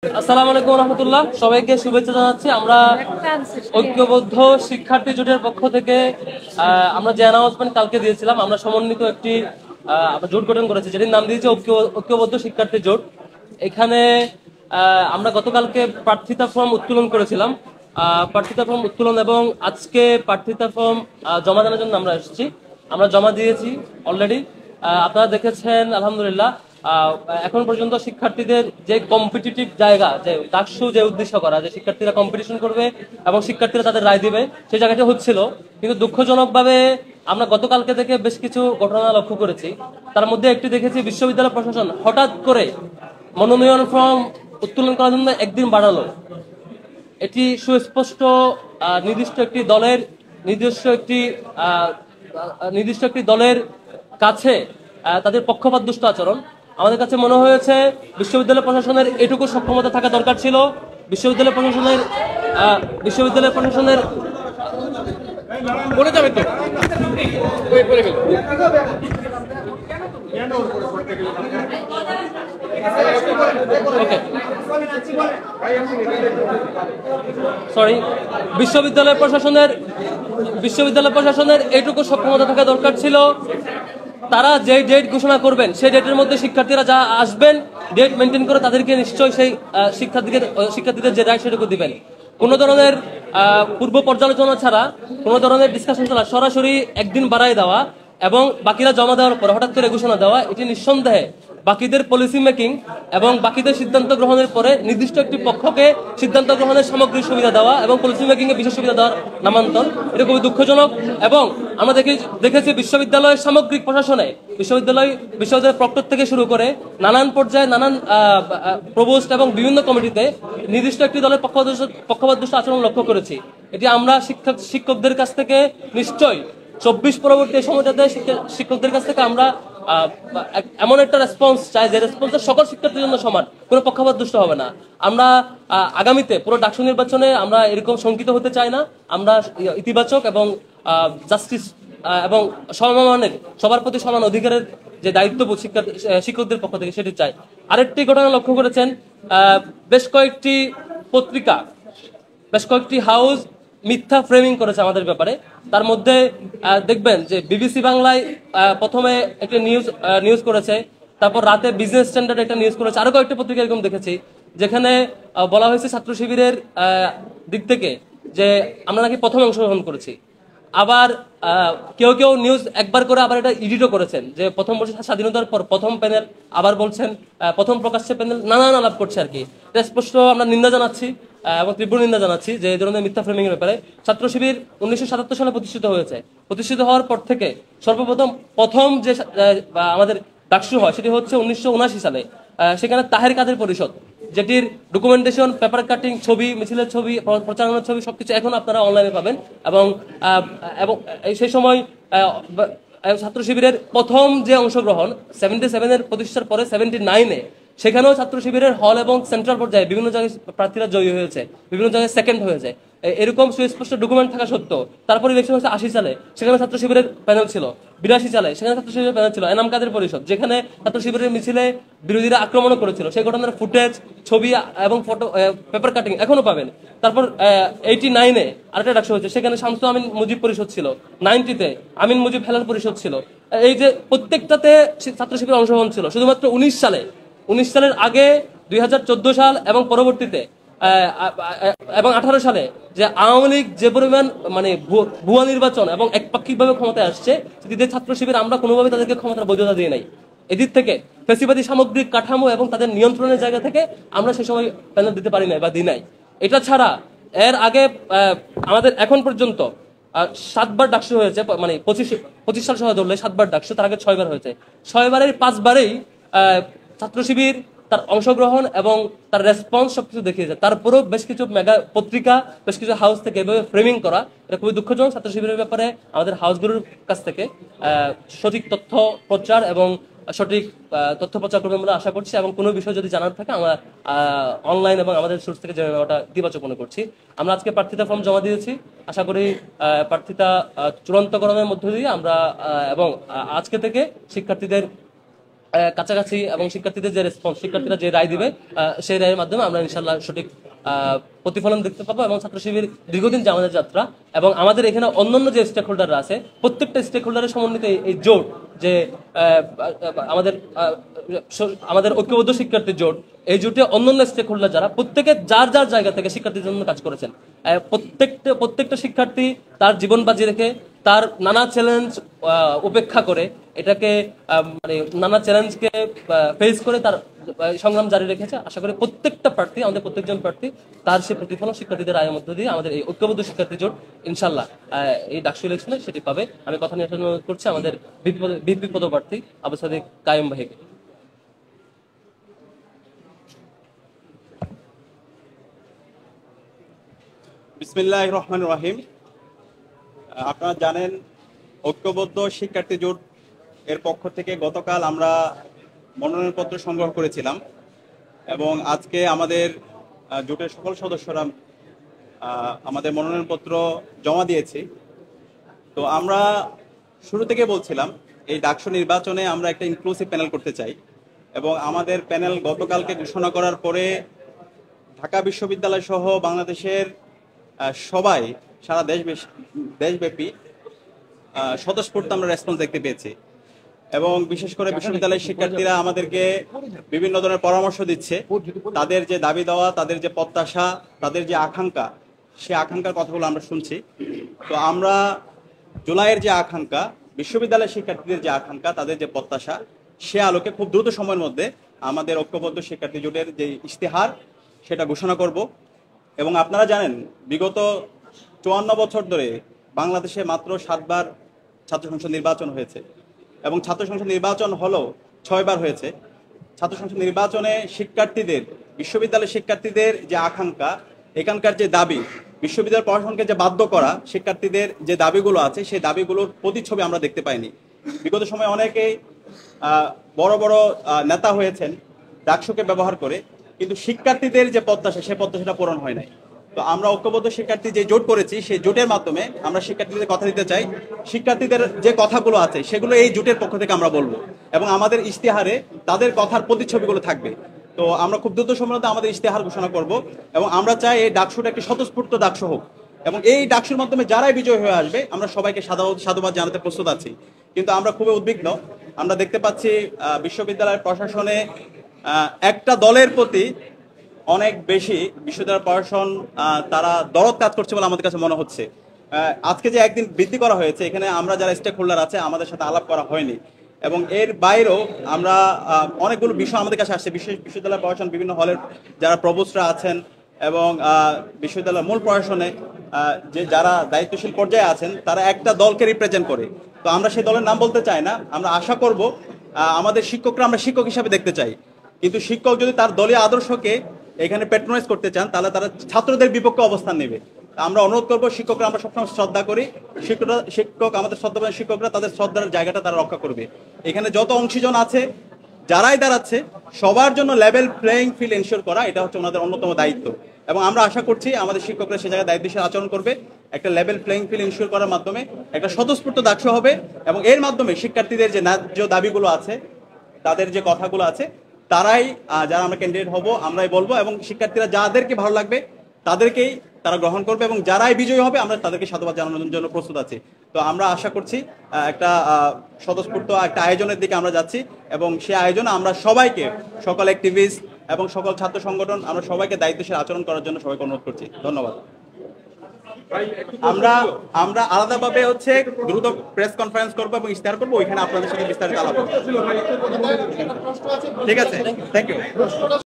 আসসালামু আলাইকুম রহমতুল্লাহ, সবাইকে শুভেচ্ছা জানাচ্ছি। আমরা ঐক্যবদ্ধ শিক্ষার্থী জোটের পক্ষ থেকে আমরা যে অ্যানাউন্সমেন্ট কালকে দিয়েছিলাম, আমরা সমন্বিত একটি আমরা জোট গঠন করেছি, যেটির নাম দিয়েছি ঐক্যবদ্ধ শিক্ষার্থী জোট। এখানে আমরা গতকালকে প্রার্থিতা ফর্ম উত্তোলন করেছিলাম। প্রার্থিতা ফর্ম উত্তোলন এবং আজকে প্রার্থিতা ফর্ম জমা দেওয়ার জন্য আমরা এসেছি। আমরা জমা দিয়েছি অলরেডি। আপনারা দেখেছেন আলহামদুলিল্লাহ। এখন পর্যন্ত শিক্ষার্থীদের যে কম্পিটিটিভ জায়গা, যে ডাকসু যে উদ্দেশ্য করা, যে শিক্ষার্থীরা কম্পিটিশন করবে এবং শিক্ষার্থীরা তাদের রায় দিবে, সেই জায়গাটি হচ্ছিল। কিন্তু দুঃখজনকভাবে আমরা গতকালকে থেকে বেশ কিছু ঘটনা লক্ষ্য করেছি। তার মধ্যে একটি দেখেছি, বিশ্ববিদ্যালয় প্রশাসন হঠাৎ করে মনোনয়ন ফর্ম উত্তোলন করার জন্য একদিন বাড়ালো। এটি সুস্পষ্ট নির্দিষ্ট একটি দলের নির্দিষ্ট একটি দলের কাছে তাদের পক্ষপাতদুষ্ট আচরণ। আমাদের কাছে মনে হয়েছে বিশ্ববিদ্যালয় প্রশাসনের এটুকু সক্ষমতা থাকা দরকার ছিল। বিশ্ববিদ্যালয় প্রশাসনের পড়ে যাবে তো পড়ে গেল। সরি, বিশ্ববিদ্যালয় প্রশাসনের এইটুকু সক্ষমতা থাকা দরকার ছিল। তারা যে ডেট ঘোষণা করবেন সেই ডেটের মধ্যে শিক্ষার্থীরা যা আসবেন, ডেট মেনটেন করে তাদেরকে নিশ্চয়ই সেই শিক্ষার্থীদের যে রায় সেটুকু দিবেন। কোনো ধরনের পূর্ব পর্যালোচনা ছাড়া, কোনো ধরনের ডিসকাশন ছাড়া সরাসরি একদিন বাড়ায় দেওয়া এবং বাকিরা জমা দেওয়ার পর হঠাৎ করে ঘোষণা দেওয়া, এটি নিঃসন্দেহে বাকিদের পলিসি মেকিং এবং বাকিদের সিদ্ধান্ত গ্রহণের পরে নির্দিষ্ট একটি পক্ষকে সিদ্ধান্ত গ্রহণের সামগ্রিক সুবিধা দেওয়া এবং পলিসি মেকিং এ বিশেষ সুবিধা দেওয়ার নামান্তর। এটা খুবই দুঃখজনক। এবং আমরা দেখেছি বিশ্ববিদ্যালয়ের সামগ্রিক প্রশাসনে, বিশ্ববিদ্যালয়ের প্রক্টর থেকে শুরু করে নানান পর্যায়ে নানান প্রভোস্ট এবং বিভিন্ন কমিটিতে নির্দিষ্ট একটি দলের পক্ষপাতদুষ্ট আচরণ লক্ষ্য করেছি। এটি আমরা শিক্ষকদের কাছ থেকে নিশ্চয়ই 24 পরবর্তী সময়টাতে শিক্ষকদের কাছ থেকে আমরা এমন একটা রেসপন্স চাই যে রেসপন্সের সকল শিক্ষার্থীর জন্য সমান, কোনো পক্ষপাত দুষ্ট হবে না। আমরা আগামীতে পুরো ডাকসু নির্বাচনে আমরা এরকম শঙ্কিত হতে চাই না। আমরা ইতিবাচক এবং জাস্টিস এবং সমমানের, সবার প্রতি সমান অধিকারের যে দায়িত্ববোধ শিক্ষকদের পক্ষ থেকে সেটি চাই। আরেকটি ঘটনা লক্ষ্য করেছেন, বেশ কয়েকটি হাউস মিথ্যা ফ্রেমিং করেছে আমাদের ব্যাপারে। তার মধ্যে দেখবেন যে বিবিসি বাংলায় প্রথমে একটা নিউজ করেছে, তারপর রাতে বিজনেস স্ট্যান্ডার্ড একটা নিউজ করেছে, আরো কয়েকটা পত্রিকা এরকম দেখেছি যেখানে বলা হয়েছে ছাত্র শিবিরের দিক থেকে যে আমরা নাকি প্রথম অংশগ্রহণ করেছি। আবার কেউ নিউজ একবার করে আবার এটা এডিটও করেছেন যে প্রথম বর্ষ স্বাধীনতার পর প্রথম প্যানেল, আবার বলছেন প্রথম প্রকাশ্যে প্যানেল, নানান আলাপ করছে আর কি। স্পষ্ট আমরা নিন্দা জানাচ্ছি এবং তীব্র নিন্দা জানাচ্ছি যে এই ধরনের মিথ্যা ফ্রেমিং এর ব্যাপারে। ছাত্র শিবির 1977 সালে প্রতিষ্ঠিত হওয়ার পর থেকে প্রথম যে আমাদের ডাকসু হয় সেটি হচ্ছে 1979 সালে। সেখানে তাহের কাদের পরিষদ, যেটির ডকুমেন্টেশন, পেপার কাটিং, ছবি, মিছিলের ছবি, প্রচারণার ছবি সবকিছু এখন আপনারা অনলাইনে পাবেন। এবং সেই সময় ছাত্র শিবিরের প্রথম যে অংশগ্রহণ 77-এর প্রতিষ্ঠার পরে 79-এ, সেখানেও ছাত্র শিবিরের হল এবং সেন্ট্রাল পর্যায়ে বিভিন্ন জায়গায় প্রার্থীরা জয়ী হয়েছে, বিভিন্ন জায়গায় সেকেন্ড হয়েছে। এরকম সুস্পষ্ট ডকুমেন্ট থাকা সত্ত্বেও তারপরে ইলেকশন হচ্ছে 80 সালে, সেখানে ছাত্র শিবিরের প্যানেল ছিল। 82 সালে সেখানে ছাত্র শিবিরের প্যানেল ছিল। এনাম কাদের পরিষদ, যেখানে ছাত্র শিবিরের মিছিলে বিরোধীরা আক্রমণও করেছিল, সেই ঘটনার ফুটেজ, ছবি এবং ফটো, পেপার কাটিং এখনো পাবেন। তারপর 89-এ আরেকটা ডাকসু হয়েছে, সেখানে শামসু আমিন মুজিব পরিষদ ছিল। 90-তে আমিন মুজিব হেলাল পরিষদ ছিল। এই যে প্রত্যেকটাতে ছাত্র শিবিরের অংশগ্রহণ ছিল। শুধুমাত্র 19 সালের আগে 2014 সাল এবং পরবর্তীতে এবং 18 সালে যে আওয়ামী লীগ যে পরিমাণ মানে ভুয়া নির্বাচন এবং একপাক্ষিকভাবে ক্ষমতায় আসছে, সেটিতে ছাত্র শিবির আমরা কোনোভাবে তাদেরকে ক্ষমতার বৈধতা দিয়ে নাই। এদিক থেকে ফ্যাসিবাদী সামগ্রিক কাঠামো এবং তাদের নিয়ন্ত্রণের জায়গা থেকে আমরা সে সময় প্যানেল দিতে পারি নাই বা দিই নাই। এটা ছাড়া এর আগে আমাদের এখন পর্যন্ত 7বার ডাকসু হয়েছে, মানে 25 সাল সহ ধরলে 7বার ডাকসু, তার আগে 6বার হয়েছে। 6বারের 5বারেই ছাত্র শিবির তার অংশগ্রহণ এবং তার রেসপন্স সবকিছু দেখিয়েছে। তারপরেও বেশ কিছু মেগা পত্রিকা, বেশ কিছু হাউস থেকে এভাবে ফ্রেমিং করা, এটা খুবই দুঃখজনক। ছাত্র শিবিরের ব্যাপারে আমাদের হাউসগুলোর কাছ থেকে সঠিক তথ্য প্রচার এবং সঠিক তথ্য প্রচার করবে বলে আশা করছি। এবং কোনো বিষয় যদি জানার থাকে আমরা অনলাইন এবং আমাদের সোর্স থেকে জেনে নেওয়াটা ইতিবাচক মনে করছি। আমরা আজকে প্রার্থিতা ফর্ম জমা দিয়েছি। আশা করি প্রার্থিতা চূড়ান্তকরণের মধ্য দিয়ে আমরা এবং আজকে থেকে শিক্ষার্থীদের কাছাকাছি এবং শিক্ষার্থীদের যে রেসপন্স, শিক্ষার্থীরা যে রায় দিবে সেই রায়ের মাধ্যমে আমরা ইনশাল্লাহ সঠিক প্রতিফলন দেখতে পাবো। এবং ছাত্র শিবির দীর্ঘদিন যে আমাদের যাত্রা এবং আমাদের এখানে অন্যান্য যে স্টেক হোল্ডাররা আছে, প্রত্যেকটা স্টেক হোল্ডারের সমন্বিত এই জোট, যে আমাদের আমাদের ঐক্যবদ্ধ শিক্ষার্থী জোট, এই জোটে অন্যান্য স্টেক হোল্ডার যারা প্রত্যেকে যার যার জায়গা থেকে শিক্ষার্থীর জন্য কাজ করেছেন। প্রত্যেকটা শিক্ষার্থী তার জীবন বাজি রেখে, তার নানা চ্যালেঞ্জ উপেক্ষা করে, এটাকে মানে নানা চ্যালেঞ্জকে ফেস করে তার সংগ্রাম জারি রেখেছে। আশা করি প্রত্যেকটা প্রার্থী, আমাদের প্রত্যেকজন প্রার্থী তার সে প্রতিফলন শিক্ষার্থীদের রায়ের মধ্য দিয়ে আমাদের এই ঐক্যবদ্ধ শিক্ষার্থী জোট ইনশাল্লাহ এই ডাকসু ইলেকশনে সেটি পাবে। আমি কথা নিয়ে অনুরোধ করছি আমাদের ভিপি পদপ্রার্থী আবু সাদিক কায়েম ভাইকে। বিসমিল্লাহির রহমানির রহিম। আপনারা জানেন ঐক্যবদ্ধ শিক্ষার্থী জোট এর পক্ষ থেকে গতকাল আমরা মনোনয়নপত্র সংগ্রহ করেছিলাম এবং আজকে আমাদের জোটের সকল সদস্যরা আমাদের মনোনয়নপত্র জমা দিয়েছি। তো আমরা শুরু থেকে বলছিলাম এই ডাকসু নির্বাচনে আমরা একটা ইনক্লুসিভ প্যানেল করতে চাই এবং আমাদের প্যানেল গতকালকে ঘোষণা করার পরে ঢাকা বিশ্ববিদ্যালয় সহ বাংলাদেশের সবাই সারা দেশব্যাপী স্বতঃস্ফূর্ত আমরা রেসপন্স দেখতে পেয়েছি এবং বিশেষ করে বিশ্ববিদ্যালয়ের শিক্ষার্থীরা আমাদেরকে বিভিন্ন ধরনের পরামর্শ দিচ্ছে। তাদের যে দাবি দেওয়া, তাদের যে প্রত্যাশা, তাদের যে আকাঙ্ক্ষা, সে আকাঙ্ক্ষার কথাগুলো আমরা শুনছি। তো আমরা জুলাইয়ের যে আকাঙ্ক্ষা, বিশ্ববিদ্যালয়ের শিক্ষার্থীদের যে আকাঙ্ক্ষা, তাদের যে প্রত্যাশা, সে আলোকে খুব দ্রুত সময়ের মধ্যে আমাদের ঐক্যবদ্ধ শিক্ষার্থী জোটের যে ইশতেহার সেটা ঘোষণা করব। এবং আপনারা জানেন বিগত 54 বছর ধরে বাংলাদেশে মাত্র 7 বার ছাত্র সংসদ নির্বাচন হয়েছে এবং ছাত্র সংসদ নির্বাচন হলো 6 বার হয়েছে। ছাত্র সংসদ নির্বাচনে শিক্ষার্থীদের, বিশ্ববিদ্যালয়ের শিক্ষার্থীদের যে আকাঙ্ক্ষা, এখানকার যে দাবি, বিশ্ববিদ্যালয় প্রশাসনকে যে বাধ্য করা শিক্ষার্থীদের যে দাবিগুলো আছে, সেই দাবিগুলোর প্রতিচ্ছবি আমরা দেখতে পাইনি। বিগত সময়ে অনেকেই বড় বড় নেতা হয়েছেন ডাকসুকে ব্যবহার করে, কিন্তু শিক্ষার্থীদের যে প্রত্যাশা, সেই প্রত্যাশাটা পূরণ হয় নাই। তো আমরা ঐক্যবদ্ধ শিক্ষার্থী যে জোট করেছি, সেই জোটের মাধ্যমে আমরা শিক্ষার্থীদের কথা দিতে চাই। শিক্ষার্থীদের যে কথাগুলো আছে সেগুলো এই জোটের পক্ষ থেকে আমরা বলবো এবং আমাদের ইশতেহারে তাদের কথার প্রতিচ্ছবিগুলো থাকবে। তো আমরা খুব দ্রুত সময়ের মধ্যে আমাদের ইশতেহার ঘোষণা করব এবং আমরা চাই এই ডাকসুটা একটি স্বতঃস্ফূর্ত ডাকসু হোক এবং এই ডাকসুর মাধ্যমে যারাই বিজয় হয়ে আসবে আমরা সবাইকে সাধুবাদ জানাতে প্রস্তুত আছি। কিন্তু আমরা খুবই উদ্বিগ্ন, আমরা দেখতে পাচ্ছি বিশ্ববিদ্যালয়ের প্রশাসনে একটা দলের প্রতি অনেক বেশি বিশ্ববিদ্যালয় প্রশাসন তারা দরদ কাজ করছে বলে আমাদের কাছে মনে হচ্ছে। আজকে যে একদিন বৃদ্ধি করা হয়েছে, এখানে আমরা যারা স্টেক হোল্ডার আছে আমাদের সাথে আলাপ করা হয়নি এবং এর বাইরেও আমরা অনেকগুলো বিষয় আমাদের কাছে আসছে। বিশ্ববিদ্যালয় প্রশাসন, বিভিন্ন হলের যারা প্রভোস্টরা আছেন এবং বিশ্ববিদ্যালয়ের মূল প্রশাসনে যে যারা দায়িত্বশীল পর্যায়ে আছেন, তারা একটা দলকে রিপ্রেজেন্ট করে। তো আমরা সেই দলের নাম বলতে চাই না। আমরা আশা করব আমাদের শিক্ষকরা আমরা শিক্ষক হিসাবে দেখতে চাই, কিন্তু শিক্ষক যদি তার দলীয় আদর্শকে এখানে প্যাট্রোনাইজ করতে চান তাহলে তারা ছাত্রদের বিপক্ষে অবস্থান নেবে। আমরা অনুরোধ করবো, শিক্ষকরা আমরা সবসময় শ্রদ্ধা করি, শিক্ষক আমাদের শ্রদ্ধাবান শিক্ষকরা তাদের শ্রদ্ধার জায়গাটা তারা রক্ষা করবে। এখানে যত অংশীজন আছে, যারাই দাঁড়াচ্ছে, সবার জন্য লেভেল প্লেইং ফিল্ড এনশিওর করা, এটা হচ্ছে ওনাদের অন্যতম দায়িত্ব এবং আমরা আশা করছি আমাদের শিক্ষকরা সে জায়গায় দায়িত্বশীল আচরণ করবে। একটা লেভেল প্লেইং ফিল্ড এনশিওর করার মাধ্যমে একটা স্বতঃস্ফূর্ত ডাকসু হবে এবং এর মাধ্যমে শিক্ষার্থীদের যে ন্যায্য দাবিগুলো আছে, তাদের যে কথাগুলো আছে, তারাই যারা আমরা ক্যান্ডিডেট হব আমরাই বলবো এবং শিক্ষার্থীরা যাদেরকে ভালো লাগবে তাদেরকেই তারা গ্রহণ করবে এবং যারাই বিজয়ী হবে আমরা তাদেরকে সাধুবাদ জানানোর জন্য প্রস্তুত আছি। তো আমরা আশা করছি একটা স্বতঃস্ফূর্ত একটা আয়োজনের দিকে আমরা যাচ্ছি এবং সেই আয়োজনে আমরা সবাইকে, সকল অ্যাক্টিভিস্ট এবং সকল ছাত্র সংগঠন, আমরা সবাইকে দায়িত্বশীল আচরণ করার জন্য সবাইকে অনুরোধ করছি। ধন্যবাদ। আমরা আলাদাভাবে হচ্ছে দ্রুত প্রেস কনফারেন্স করবো এবং ইশতেহার করবো, ওইখানে আপনাদের সাথে বিস্তারিত আলাপ হবে। ঠিক আছে, থ্যাংক ইউ।